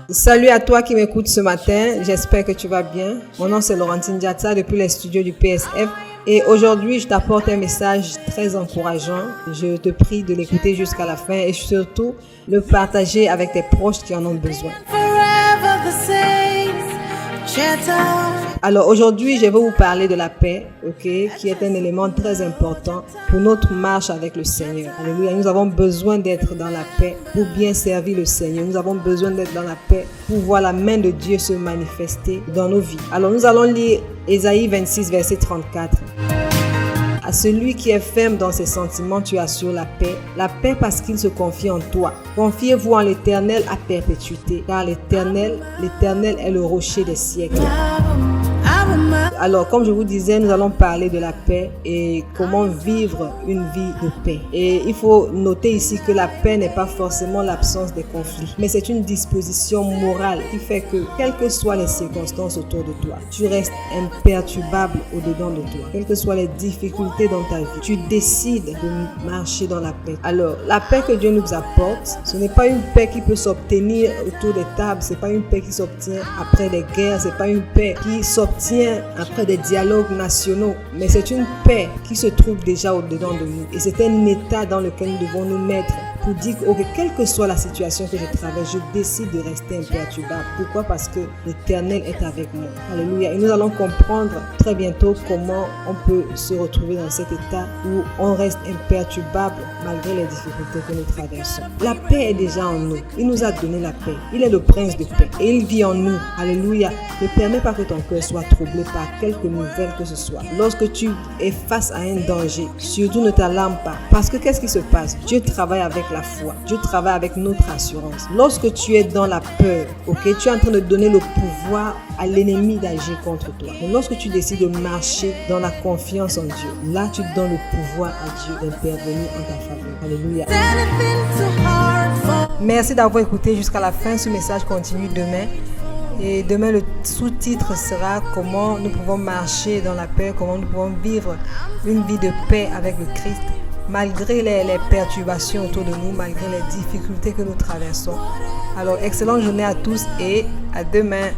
Salut à toi qui m'écoutes ce matin, j'espère que tu vas bien. Mon nom c'est Laurentine Diatta depuis les studios du PSF et aujourd'hui je t'apporte un message très encourageant. Je te prie de l'écouter jusqu'à la fin et surtout le partager avec tes proches qui en ont besoin. Alors aujourd'hui, je vais vous parler de la paix, qui est un élément très important pour notre marche avec le Seigneur. Alléluia. Nous avons besoin d'être dans la paix pour bien servir le Seigneur. Nous avons besoin d'être dans la paix pour voir la main de Dieu se manifester dans nos vies. Alors nous allons lire Ésaïe 26, verset 34. À celui qui est ferme dans ses sentiments, tu assures la paix parce qu'il se confie en toi. Confiez-vous en l'Éternel à perpétuité, car l'Éternel est le rocher des siècles. Alors, comme je vous disais, nous allons parler de la paix et comment vivre une vie de paix. Et il faut noter ici que la paix n'est pas forcément l'absence des conflits, mais c'est une disposition morale qui fait que, quelles que soient les circonstances autour de toi, tu restes imperturbable au-dedans de toi. Quelles que soient les difficultés dans ta vie, tu décides de marcher dans la paix. Alors, la paix que Dieu nous apporte, ce n'est pas une paix qui peut s'obtenir autour des tables, c'est pas une paix qui s'obtient après des guerres, c'est pas une paix qui s'obtient après des dialogues nationaux, mais c'est une paix qui se trouve déjà au-dedans de nous. Et c'est un état dans lequel nous devons nous mettre pour dire que quelle que soit la situation que je traverse, je décide de rester imperturbable. Pourquoi? Parce que l'Éternel est avec moi. Alléluia. Et nous allons comprendre très bientôt comment on peut se retrouver dans cet état où on reste imperturbable malgré les difficultés que nous traversons. La paix est déjà en nous. Il nous a donné la paix. Il est le prince de paix et il vit en nous. Alléluia. Ne permets pas que ton cœur soit troublé par quelque nouvelle que ce soit. Lorsque tu es face à un danger, surtout ne t'alarme pas. Parce que qu'est-ce qui se passe? Dieu travaille avec la foi. Dieu travaille avec notre assurance. Lorsque tu es dans la peur, tu es en train de donner le pouvoir à l'ennemi d'agir contre toi. Mais lorsque tu décides de marcher dans la confiance en Dieu, là tu donnes le pouvoir à Dieu d'intervenir en ta faveur. Alléluia. Merci d'avoir écouté jusqu'à la fin. Ce message continue demain. Et demain, le sous-titre sera comment nous pouvons marcher dans la paix, comment nous pouvons vivre une vie de paix avec le Christ, malgré les perturbations autour de nous, malgré les difficultés que nous traversons. Alors, excellente journée à tous et à demain.